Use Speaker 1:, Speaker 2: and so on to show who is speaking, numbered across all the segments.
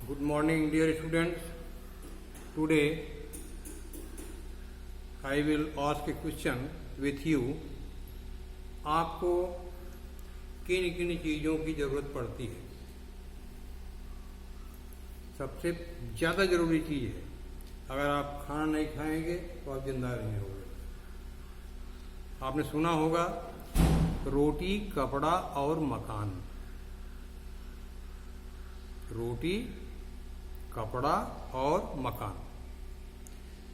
Speaker 1: Good morning, dear students. Today I will ask a question with you. आपको किन किन चीज़ों की ज़रूरत पड़ती है? सबसे ज़्यादा ज़रूरी चीज़ है, अगर आप खाना नहीं खाएंगे तो आप जिंदा नहीं होगे। आपने सुना होगा रोटी, कपड़ा और मकान। रोटी, कपड़ा और मकान।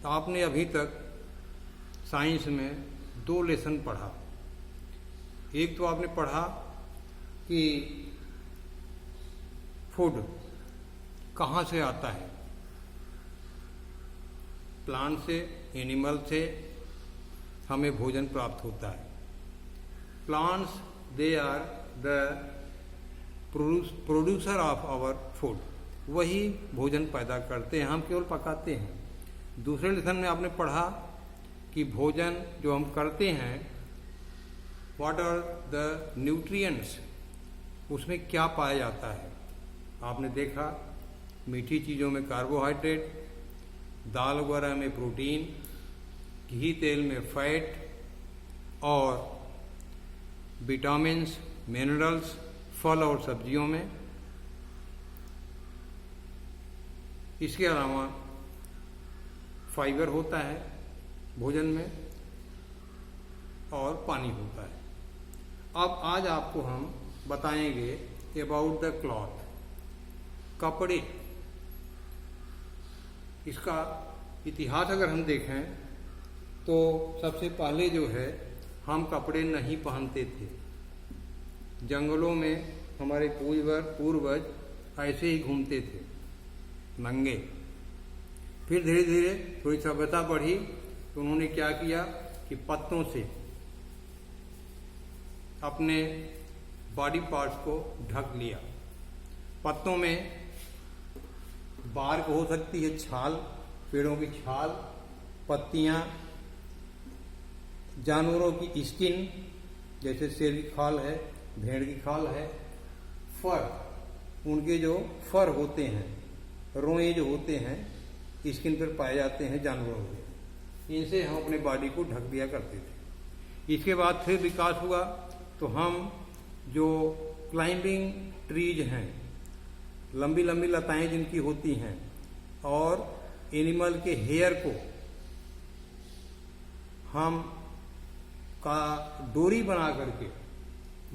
Speaker 1: तो आपने अभी तक साइंस में 2 लेसन पढ़ा। एक तो आपने पढ़ा कि फूड कहाँ से आता है, प्लांट से, एनिमल से हमें भोजन प्राप्त होता है। Plants they are the producer of our food, वही भोजन पैदा करते हैं, हम केवल पकाते हैं। दूसरे लेसन में आपने पढ़ा कि भोजन जो हम करते हैं, व्हाट आर द न्यूट्रिएंट्स, उसमें क्या पाया जाता है। आपने देखा मीठी चीज़ों में कार्बोहाइड्रेट, दाल वगैरह में प्रोटीन, घी तेल में फैट और विटामिन्स, मिनरल्स फल और सब्जियों में। इसके अलावा फाइबर होता है भोजन में और पानी होता है। अब आज आपको हम बताएंगे अबाउट द क्लॉथ, कपड़े। इसका इतिहास अगर हम देखें तो सबसे पहले जो है हम कपड़े नहीं पहनते थे। जंगलों में हमारे पूर्वज ऐसे ही घूमते थे नंगे। फिर धीरे धीरे थोड़ी सभ्यता बढ़ी तो उन्होंने क्या किया कि पत्तों से अपने बॉडी पार्ट्स को ढक लिया। पत्तों में बार्क हो सकती है, छाल, पेड़ों की छाल, पत्तियां, जानवरों की स्किन, जैसे शेर की खाल है, भेड़ की खाल है, फर, उनके जो फर होते हैं, रोए जो होते हैं, स्किन पर पाए जाते हैं जानवरों के, इनसे हम अपने बॉडी को ढक दिया करते थे। इसके बाद फिर विकास हुआ तो हम जो क्लाइंबिंग ट्रीज हैं, लंबी लंबी लताएं जिनकी होती हैं, और एनिमल के हेयर को हम का डोरी बना करके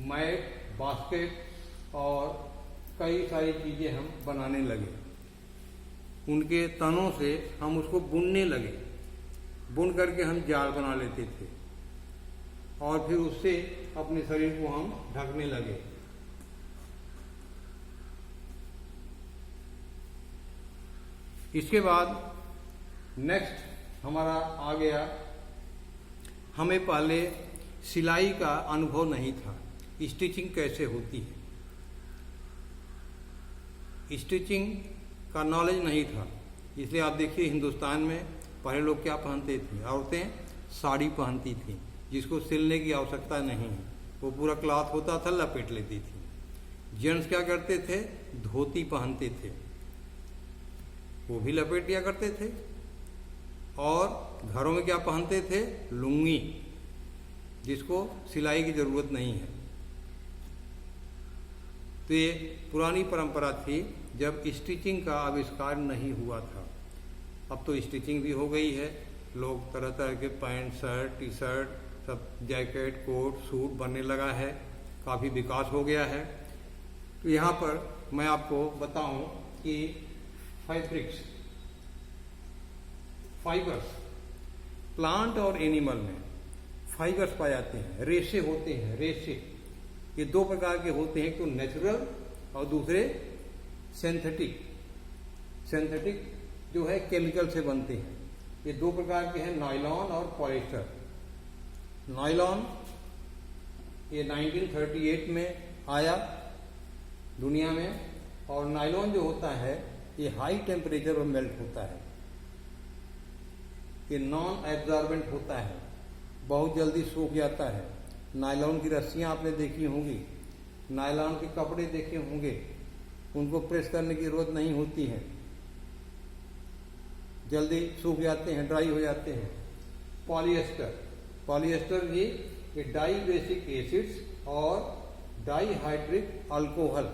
Speaker 1: मैट, बास्केट और कई सारी चीजें हम बनाने लगे। उनके तनों से हम उसको बुनने लगे, बुन करके हम जाल बना लेते थे और फिर उससे अपने शरीर को हम ढकने लगे। इसके बाद नेक्स्ट हमारा आ गया, हमें पहले सिलाई का अनुभव नहीं था, स्टिचिंग कैसे होती है, स्टिचिंग का नॉलेज नहीं था। इसलिए आप देखिए हिंदुस्तान में पहले लोग क्या पहनते थे, औरतें साड़ी पहनती थी जिसको सिलने की आवश्यकता नहीं है, वो पूरा क्लॉथ होता था, लपेट लेती थी। जेंट्स क्या करते थे, धोती पहनते थे, वो भी लपेट दिया करते थे। और घरों में क्या पहनते थे, लुंगी, जिसको सिलाई की जरूरत नहीं है। तो ये पुरानी परंपरा थी जब स्टिचिंग का आविष्कार नहीं हुआ था। अब तो स्टिचिंग भी हो गई है, लोग तरह तरह के पैंट, शर्ट, टी शर्ट, सब जैकेट, कोट, सूट बनने लगा है, काफ़ी विकास हो गया है। तो यहाँ पर मैं आपको बताऊं कि फैब्रिक्स, फाइबर्स, प्लांट और एनिमल में फाइबर्स पाए जाते हैं, रेशे होते हैं। रेशे ये 2 प्रकार के होते हैं, एक तो नेचुरल और दूसरे सिंथेटिक। सिंथेटिक जो है केमिकल से बनते हैं। ये 2 प्रकार के हैं, नायलॉन और पॉलिस्टर। नायलॉन ये 1938 में आया दुनिया में, और नायलॉन जो होता है ये हाई टेम्परेचर पर मेल्ट होता है, ये नॉन एब्जॉर्बेंट होता है, बहुत जल्दी सूख जाता है। नायलॉन की रस्सियां आपने देखी होंगी, नायलॉन के कपड़े देखे होंगे, उनको प्रेस करने की जरूरत नहीं होती है, जल्दी सूख जाते हैं, ड्राई हो जाते हैं। पॉलिएस्टर भी ये डाई बेसिक एसिड्स और डाईहाइड्रिक अल्कोहल,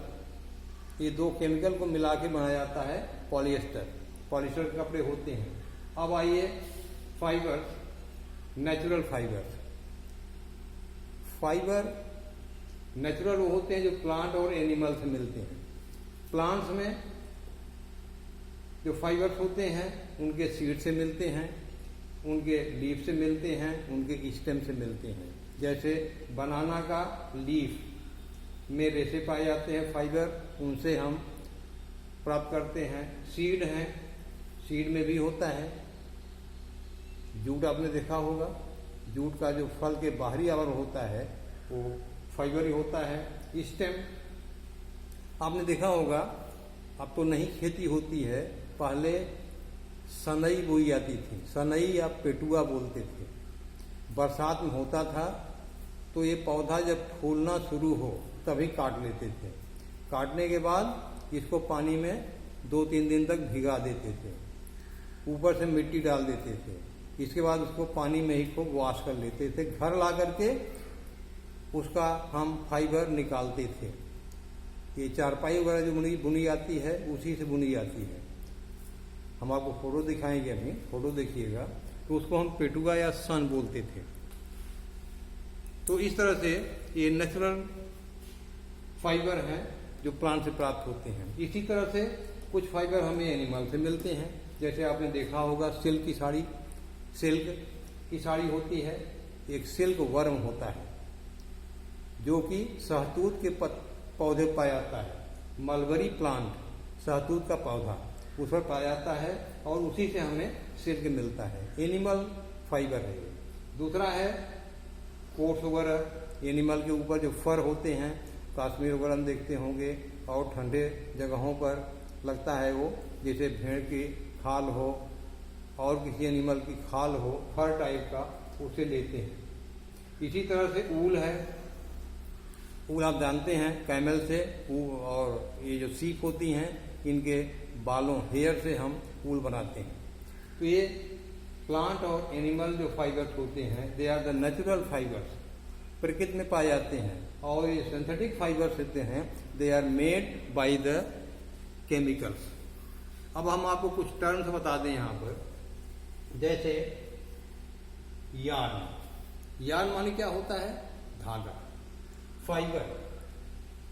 Speaker 1: ये दो केमिकल को मिला के बनाया जाता है पॉलिएस्टर के कपड़े होते हैं। अब आइए फाइबर, नेचुरल फाइबर नेचुरल वो होते हैं जो प्लांट और एनिमल से मिलते हैं। प्लांट्स में जो फाइबर्स होते हैं उनके सीड से मिलते हैं, उनके लीफ से मिलते हैं, उनके स्टेम से मिलते हैं। जैसे बनाना का लीफ में रेशे पाए जाते हैं फाइबर, उनसे हम प्राप्त करते हैं। सीड हैं, सीड में भी होता है। जूट आपने देखा होगा, जूट का जो फल के बाहरी आवरण होता है वो फाइबर ही होता है। स्टेम आपने देखा होगा, अब तो नहीं खेती होती है, पहले सनई बोई जाती थी, सनई या पेटुआ बोलते थे। बरसात में होता था तो ये पौधा जब फूलना शुरू हो तभी काट लेते थे। काटने के बाद इसको पानी में 2-3 दिन तक भिगा देते थे, ऊपर से मिट्टी डाल देते थे। इसके बाद उसको पानी में ही खूब वॉश कर लेते थे। घर ला करके उसका हम फाइबर निकालते थे। ये चारपाई वगैरह जो बुनी जाती है उसी से बुनी जाती है। हम आपको फोटो दिखाएंगे, अभी फोटो देखिएगा। तो उसको हम पेटुआ या सन बोलते थे। तो इस तरह से ये नेचुरल फाइबर हैं जो प्लांट से प्राप्त होते हैं। इसी तरह से कुछ फाइबर हमें एनिमल से मिलते हैं। जैसे आपने देखा होगा सिल्क की साड़ी होती है, एक सिल्क वर्म होता है जो कि शहतूत के पौधे पाया जाता है। मलबरी प्लांट, शहतूत का पौधा, उस पर पाया जाता है और उसी से हमें सिल्क मिलता है। एनिमल फाइबर है ये। दूसरा है कोट्स वगैरह, एनिमल के ऊपर जो फर होते हैं, कश्मीर वगैरह में देखते होंगे और ठंडे जगहों पर लगता है वो, जैसे भेड़ की खाल हो और किसी एनिमल की खाल हो, फर टाइप का, उसे लेते हैं। इसी तरह से ऊल है। ऊल आप जानते हैं कैमल से, और ये जो सीप होती हैं इनके बालों, हेयर से हम ऊल बनाते हैं। तो ये प्लांट और एनिमल जो फाइबर्स होते हैं, they are the natural fibres, प्रकृति में पाए जाते हैं। और ये सिंथेटिक फाइबर्स होते हैं, they are made by the chemicals. अब हम आपको कुछ टर्म्स बता दें यहाँ पर। जैसे यार्न माने क्या होता है? धागा। फाइबर,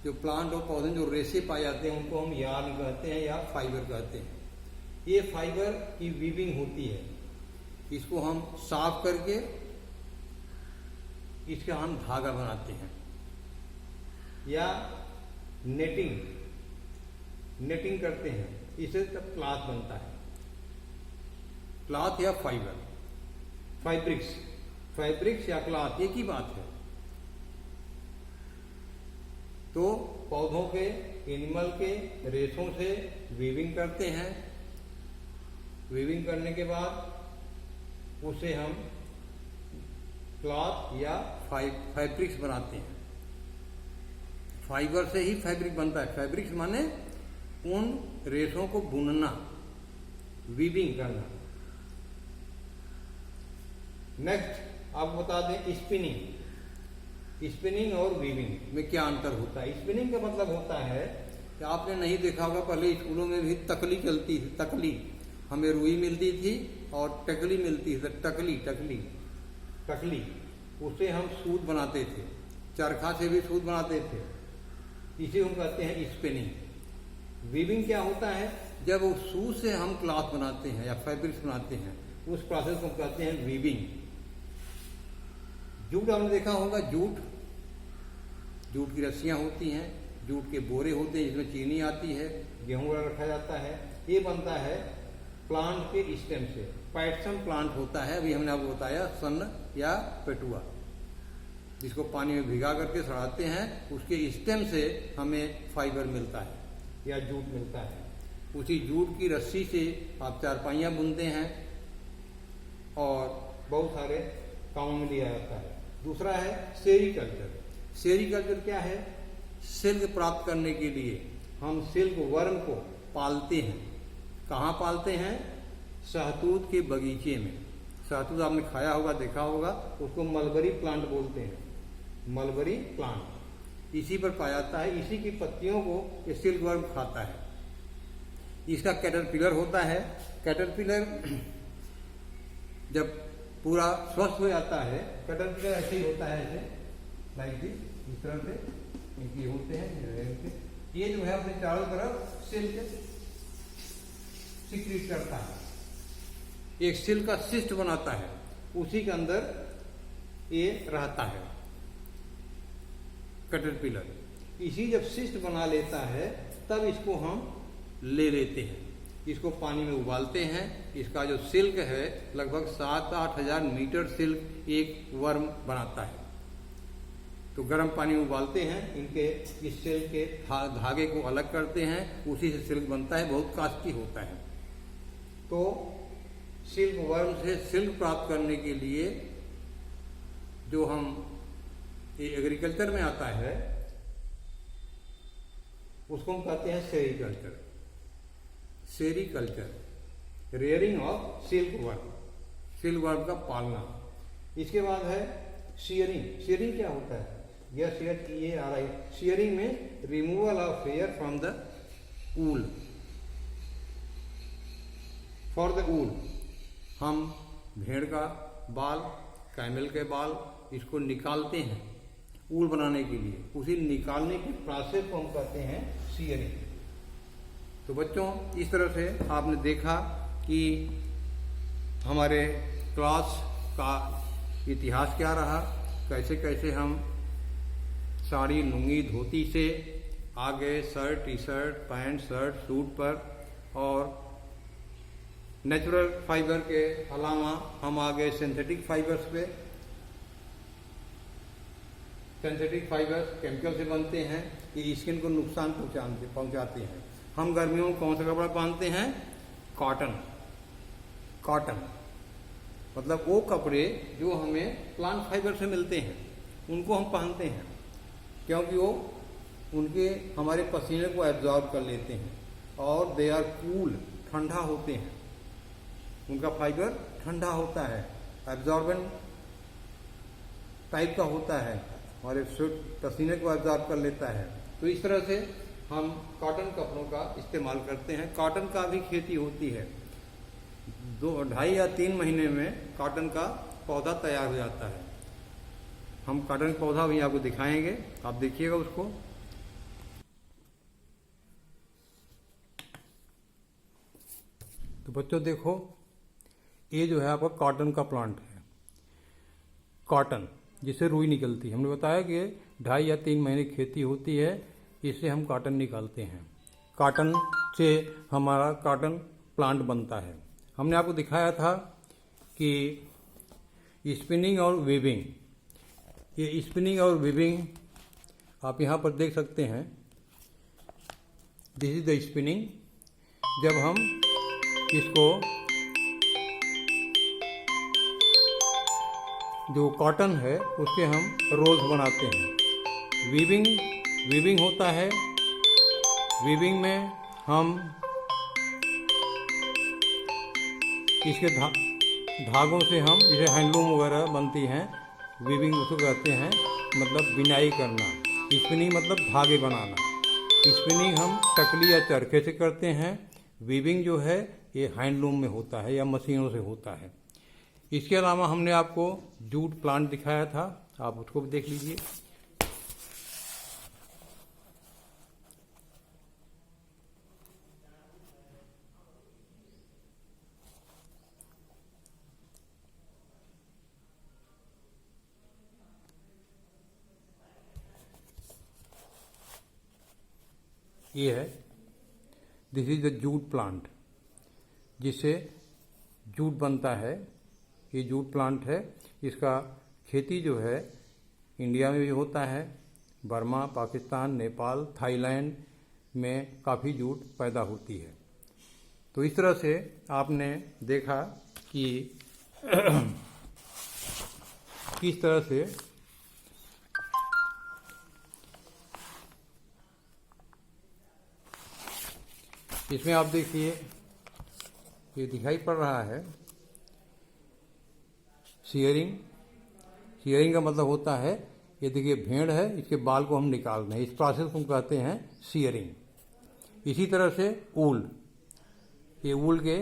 Speaker 1: जो प्लांट और पौधे जो रेशे पाए जाते हैं उनको हम यार्न कहते हैं या फाइबर कहते हैं। ये फाइबर की वीविंग होती है, इसको हम साफ करके इसका हम धागा बनाते हैं। या नेटिंग करते हैं, इससे तब क्लॉथ बनता है। क्लॉथ या फाइबर, फैब्रिक्स या क्लॉथ एक ही बात है। तो पौधों के, एनिमल के रेशों से वीविंग करते हैं। वीविंग करने के बाद उसे हम क्लॉथ या फैब्रिक्स बनाते हैं। फाइबर से ही फैब्रिक बनता है। फैब्रिक्स माने उन रेशों को बुनना, वीविंग करना। नेक्स्ट आपको बता दें स्पिनिंग और वीविंग में क्या अंतर होता है। स्पिनिंग का मतलब होता है कि आपने नहीं देखा होगा, पहले स्कूलों में भी तकली चलती थी। तकली, हमें रुई मिलती थी और टकली मिलती थी। टकली उससे हम सूत बनाते थे, चरखा से भी सूत बनाते थे। इसे हम कहते हैं स्पिनिंग। वीविंग क्या होता है? जब उस सूत से हम क्लॉथ बनाते हैं या फैब्रिक्स बनाते हैं, उस प्रोसेस को कहते हैं वीविंग। जूट आपने देखा होगा, जूट की रस्सियां होती हैं, जूट के बोरे होते हैं जिसमें चीनी आती है, गेहूं रखा जाता है। ये बनता है प्लांट के स्टेम से। पैटसम प्लांट होता है, अभी हमने आपको बताया, सन या पेटुआ, जिसको पानी में भिगा करके सड़ाते हैं। उसके स्टेम से हमें फाइबर मिलता है या जूट मिलता है। उसी जूट की रस्सी से आप चारपाइयाँ बुनते हैं और बहुत सारे कामों में लिया जाता है। दूसरा है सेरीकल्चर। सेरीकल्चर क्या है? सिल्क प्राप्त करने के लिए हम सिल्क वर्म को पालते हैं। कहाँ पालते हैं? शहतूत के बगीचे में। शहतूत आपने खाया होगा, देखा होगा, उसको मलबरी प्लांट बोलते हैं, मलबरी प्लांट। इसी पर पाया जाता है, इसी की पत्तियों को ये सिल्क वर्म खाता है। इसका कैटरपिलर होता है। कैटरपिलर जब पूरा स्वस्थ हो जाता है, कैटरपिलर ऐसे ही होता है, ऐसे लाइक दिस, इस तरह से इनकी होते हैं। ये जो है अपने चारों तरफ सिल्क सिक्रीट करता है, एक सिल्क का सिस्ट बनाता है, उसी के अंदर ये रहता है कैटरपिलर। इसी जब सिस्ट बना लेता है तब इसको हम ले लेते हैं, इसको पानी में उबालते हैं। इसका जो सिल्क है लगभग 7-8 हजार मीटर सिल्क एक वर्म बनाता है। तो गर्म पानी में उबालते हैं, इनके इस सिल्क के धागे को अलग करते हैं, उसी से सिल्क बनता है, बहुत कास्टली होता है। तो सिल्क वर्म से सिल्क प्राप्त करने के लिए जो हम ये एग्रीकल्चर में आता है उसको हम कहते हैं sericulture. Sericulture, rearing of silk worm, silk worm का पालना। इसके बाद है शियरिंग। शियरिंग क्या होता है? यह शियरिंग में removal of hair from the wool, for the wool. हम भेड़ का बाल, कैमल के बाल, इसको निकालते हैं ऊल बनाने के लिए। उसी निकालने की प्रोसेस को हम कहते हैं शियरिंग। तो बच्चों, इस तरह से आपने देखा कि हमारे क्लास का इतिहास क्या रहा, कैसे कैसे हम साड़ी, लुंगी, धोती से आगे shirt, T shirt, pant, shirt, suit पर, और नेचुरल फाइबर के अलावा हम आ गए सिंथेटिक फाइबर्स पे। सिंथेटिक फाइबर्स केमिकल से बनते हैं, ये स्किन को नुकसान पहुंचाते हैं। हम गर्मियों में कौन सा कपड़ा पहनते हैं? कॉटन। कॉटन मतलब वो कपड़े जो हमें प्लांट फाइबर से मिलते हैं, उनको हम पहनते हैं, क्योंकि वो उनके हमारे पसीने को एब्जॉर्ब कर लेते हैं और दे आर कूल, ठंडा होते हैं। उनका फाइबर ठंडा होता है, एब्जॉर्बेंट टाइप का होता है, हमारे पसीने को एब्जॉर्ब कर लेता है। तो इस तरह से हम कॉटन कपड़ों का इस्तेमाल करते हैं। कॉटन का भी खेती होती है, 2-2.5 या 3 महीने में कॉटन का पौधा तैयार हो जाता है। हम कॉटन पौधा भी आपको दिखाएंगे, आप देखिएगा उसको। तो बच्चों देखो, ये जो है आपका कॉटन का प्लांट है। कॉटन जिससे रुई निकलती है, हमने बताया कि 2.5 या 3 महीने खेती होती है, इससे हम कॉटन निकालते हैं। कॉटन से हमारा कॉटन प्लांट बनता है। हमने आपको दिखाया था कि स्पिनिंग और वीविंग, ये स्पिनिंग और वीविंग आप यहाँ पर देख सकते हैं। This is the spinning. जब हम इसको, जो कॉटन है उसके हम रोल्स बनाते हैं। वीविंग होता है। वीविंग में हम इसके धागों से हम, जैसे हैंडलूम वगैरह बनती हैं, वीविंग उसको कहते हैं, मतलब बिनाई करना। स्पिनिंग मतलब धागे बनाना। स्पिनिंग हम टकली या चरखे से करते हैं। वीविंग जो है ये हैंडलूम में होता है या मशीनों से होता है। इसके अलावा हमने आपको जूट प्लांट दिखाया था, आप उसको भी देख लीजिए। ये है, this is the jute plant, जिससे जूट बनता है। ये जूट प्लांट है। इसका खेती जो है इंडिया में भी होता है, बर्मा, पाकिस्तान, नेपाल, थाईलैंड में काफ़ी जूट पैदा होती है। तो इस तरह से आपने देखा कि किस तरह से इसमें आप देखिए ये दिखाई पड़ रहा है शियरिंग। शियरिंग का मतलब होता है, ये देखिए भेड़ है, इसके बाल को हम निकाल रहे हैं, इस प्रोसेस को कहते हैं शियरिंग। इसी तरह से ऊल, ये ऊल के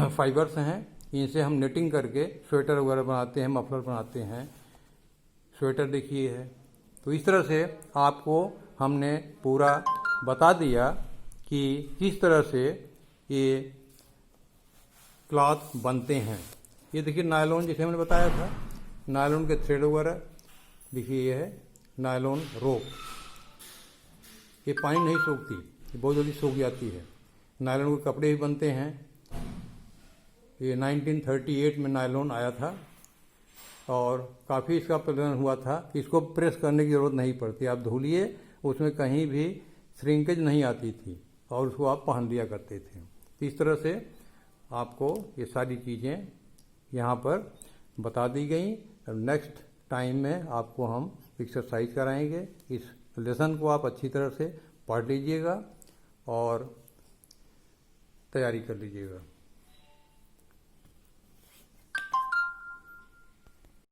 Speaker 1: फाइबर्स हैं, इनसे हम नेटिंग करके स्वेटर वगैरह बनाते हैं, मफलर बनाते हैं, स्वेटर देखिए है। तो इस तरह से आपको हमने पूरा बता दिया कि किस तरह से ये क्लॉथ बनते हैं। ये देखिए नायलॉन, जैसे हमने बताया था, नायलॉन के थ्रेड वगैरह देखिए, ये है नायलॉन रोप। ये पानी नहीं सोखती, ये बहुत जल्दी सूख जाती है। नायलॉन के कपड़े भी बनते हैं। ये 1938 में नायलॉन आया था और काफ़ी इसका प्रचलन हुआ था। इसको प्रेस करने की ज़रूरत नहीं पड़ती, आप धुलिए, उसमें कहीं भी श्रिंकेज नहीं आती थी और उसको आप पहन लिया करते थे। तो इस तरह से आपको ये सारी चीज़ें यहाँ पर बता दी गई। नेक्स्ट टाइम में आपको हम एक्सरसाइज कराएंगे। इस लेसन को आप अच्छी तरह से पढ़ लीजिएगा और तैयारी कर लीजिएगा।